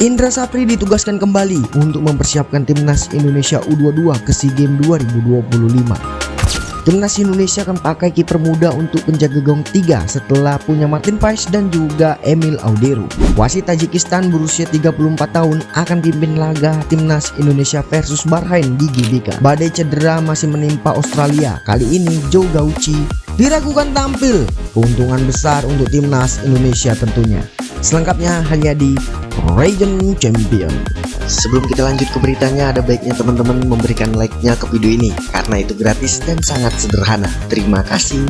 Indra Sapri ditugaskan kembali untuk mempersiapkan timnas Indonesia U22 ke SEA Games 2025. Timnas Indonesia akan pakai kiper muda untuk penjaga gawang 3 setelah punya Martin Pais dan juga Emil Auderu. Wasit Tajikistan berusia 34 tahun akan pimpin laga timnas Indonesia versus Bahrain di GBK. Badai cedera masih menimpa Australia. Kali ini Zhou Gauchi diragukan tampil. Keuntungan besar untuk timnas Indonesia tentunya. Selengkapnya hanya di Region Champion. Sebelum kita lanjut ke beritanya, ada baiknya teman-teman memberikan like-nya ke video ini karena itu gratis dan sangat sederhana. Terima kasih.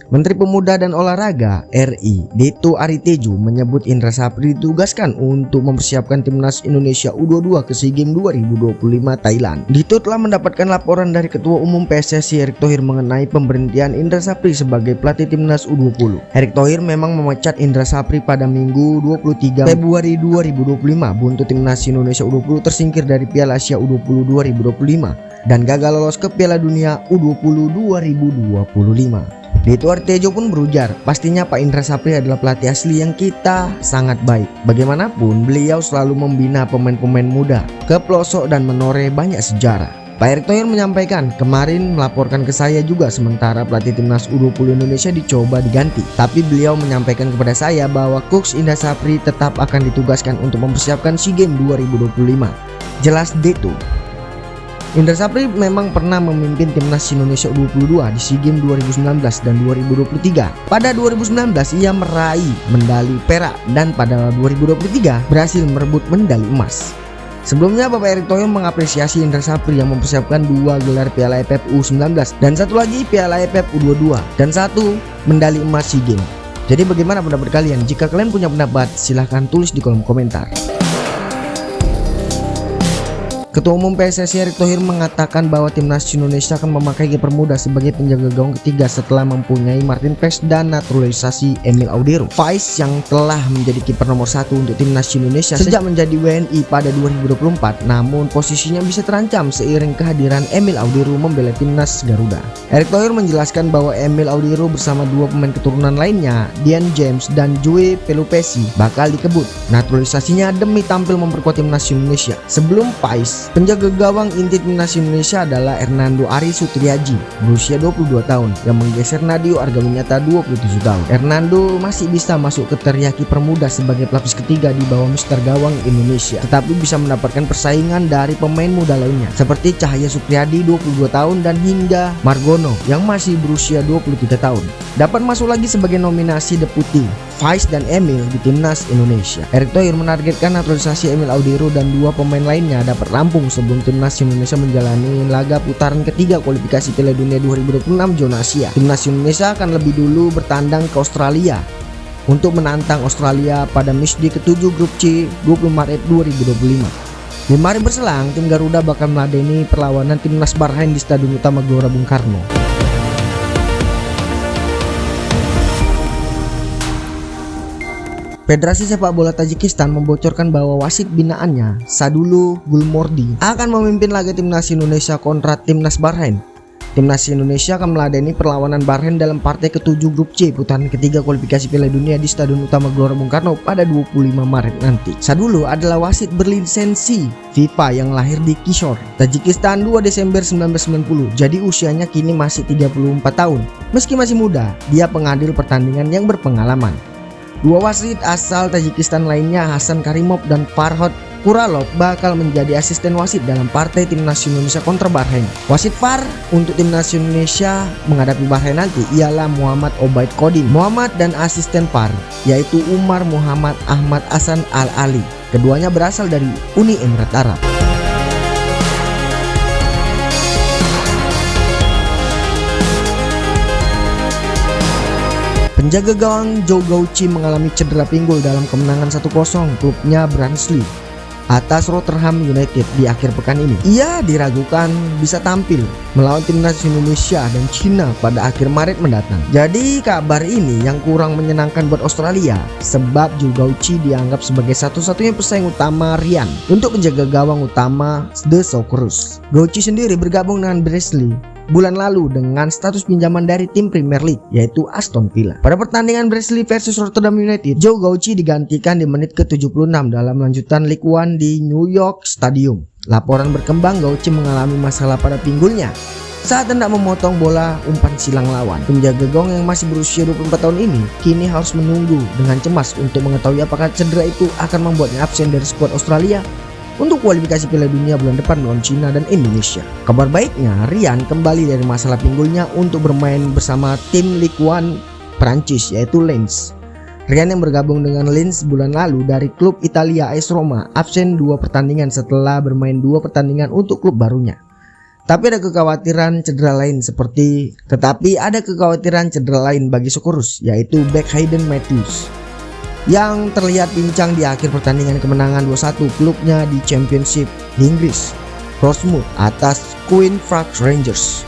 Menteri Pemuda dan Olahraga RI Dito Aritejo menyebut Indra Sapri ditugaskan untuk mempersiapkan timnas Indonesia U22 ke SEA Games 2025 Thailand. Dito telah mendapatkan laporan dari Ketua Umum PSSI Erick Thohir mengenai pemberhentian Indra Sapri sebagai pelatih timnas U20. Erick Thohir memang memecat Indra Sapri pada Minggu 23 Februari 2025 buntut timnas Indonesia U20 tersingkir dari Piala Asia U20 2025 dan gagal lolos ke Piala Dunia U20 2025. Dito Aritejo pun berujar, pastinya Pak Indra Sapri adalah pelatih asli yang kita sangat baik. Bagaimanapun beliau selalu membina pemain-pemain muda ke pelosok dan menoreh banyak sejarah. Pak Erick Thohir menyampaikan, kemarin melaporkan ke saya juga sementara pelatih timnas U20 Indonesia dicoba diganti. Tapi beliau menyampaikan kepada saya bahwa Coach Indra Sapri tetap akan ditugaskan untuk mempersiapkan SEA Games 2025. Jelas Dito. Indra Sapri memang pernah memimpin timnas Indonesia U22 di SEA Games 2019 dan 2023. Pada 2019 ia meraih medali perak dan pada 2023 berhasil merebut medali emas. Sebelumnya Bapak Erick Thohir mengapresiasi Indra Sapri yang mempersiapkan 2 gelar Piala AFF U19 dan 1 lagi Piala AFF U22 dan 1 medali emas SEA Games. Jadi bagaimana pendapat kalian? Jika kalian punya pendapat silahkan tulis di kolom komentar. Ketua Umum PSSI Erick Thohir mengatakan bahwa timnas Indonesia akan memakai kiper muda sebagai penjaga gawang ketiga setelah mempunyai Martin Pais dan naturalisasi Emil Auderu. Pais yang telah menjadi kiper nomor 1 untuk timnas Indonesia sejak menjadi WNI pada 2024, namun posisinya bisa terancam seiring kehadiran Emil Auderu membela timnas Garuda. Erick Thohir menjelaskan bahwa Emil Auderu bersama 2 pemain keturunan lainnya, Dian James dan Joe Pelupesi, bakal dikebut naturalisasinya demi tampil memperkuat timnas Indonesia. Sebelum Pais, penjaga gawang inti timnas Indonesia adalah Hernando Ari Sutriaji berusia 22 tahun yang menggeser Nadeo Argawinata 27 tahun. Hernando masih bisa masuk ke teriak kiper muda sebagai pelapis ketiga di bawah Mister Gawang Indonesia, tetapi bisa mendapatkan persaingan dari pemain muda lainnya seperti Cahaya Supriyadi 22 tahun dan hingga Margono yang masih berusia 23 tahun. Dapat masuk lagi sebagai nominasi deputi Pais dan Emil di timnas Indonesia. Erick Thohir menargetkan naturalisasi Emil Auderu dan 2 pemain lainnya dapat rampung sebelum timnas Indonesia menjalani laga putaran ketiga kualifikasi Piala Dunia 2026 zona Asia. Timnas Indonesia akan lebih dulu bertandang ke Australia untuk menantang Australia pada matchday ke-7 grup C 20 Maret 2025. 5 hari berselang, tim Garuda bakal meladeni perlawanan timnas Bahrain di Stadion Utama Gelora Bung Karno. Federasi Sepak Bola Tajikistan membocorkan bahwa wasit binaannya, Sadullo Gulmordi, akan memimpin laga timnas Indonesia kontra timnas Bahrain. Timnas Indonesia akan meladeni perlawanan Bahrain dalam partai ke-7 grup C putaran ketiga kualifikasi Piala Dunia di Stadion Utama Gelora Bung Karno pada 25 Maret nanti. Sadullo adalah wasit berlisensi FIFA yang lahir di Kisor, Tajikistan 2 Desember 1990. Jadi usianya kini masih 34 tahun. Meski masih muda, dia pengadil pertandingan yang berpengalaman. 2 wasit asal Tajikistan lainnya, Hasan Karimov dan Farhod Kuralov, bakal menjadi asisten wasit dalam partai timnas Indonesia kontra Bahrain. Wasit VAR untuk timnas Indonesia menghadapi Bahrain nanti ialah Muhammad Obaid Kodim Muhammad dan asisten VAR yaitu Umar Muhammad Ahmad Hasan Al-Ali. Keduanya berasal dari Uni Emirat Arab. Penjaga gawang Zhou Gauchi mengalami cedera pinggul dalam kemenangan 1-0 klubnya Barnsley atas Rotherham United di akhir pekan ini. Ia diragukan bisa tampil melawan timnas Indonesia dan Cina pada akhir Maret mendatang. Jadi kabar ini yang kurang menyenangkan buat Australia sebab Zhou Gauchi dianggap sebagai satu-satunya pesaing utama Ryan untuk penjaga gawang utama The Socceroos. Gauchi sendiri bergabung dengan Barnsley bulan lalu dengan status pinjaman dari tim Premier League yaitu Aston Villa. Pada pertandingan Burnley versus Rotterdam United, Joe Gauchi digantikan di menit ke-76 dalam lanjutan League One di New York Stadium. Laporan berkembang Gauchi mengalami masalah pada pinggulnya saat hendak memotong bola umpan silang lawan. Penjaga gawang yang masih berusia 24 tahun ini kini harus menunggu dengan cemas untuk mengetahui apakah cedera itu akan membuatnya absen dari skuad Australia untuk kualifikasi Piala Dunia bulan depan melawan Cina dan Indonesia. Kabar baiknya, Ryan kembali dari masalah pinggulnya untuk bermain bersama tim Ligue 1 Prancis yaitu Lens. Ryan yang bergabung dengan Lens bulan lalu dari klub Italia AS Roma absen 2 pertandingan setelah bermain 2 pertandingan untuk klub barunya. Tetapi ada kekhawatiran cedera lain bagi Socorus, yaitu back Hayden Matthews yang terlihat pincang di akhir pertandingan kemenangan 2-1 klubnya di Championship di Inggris, Portsmouth atas Queen Park Rangers.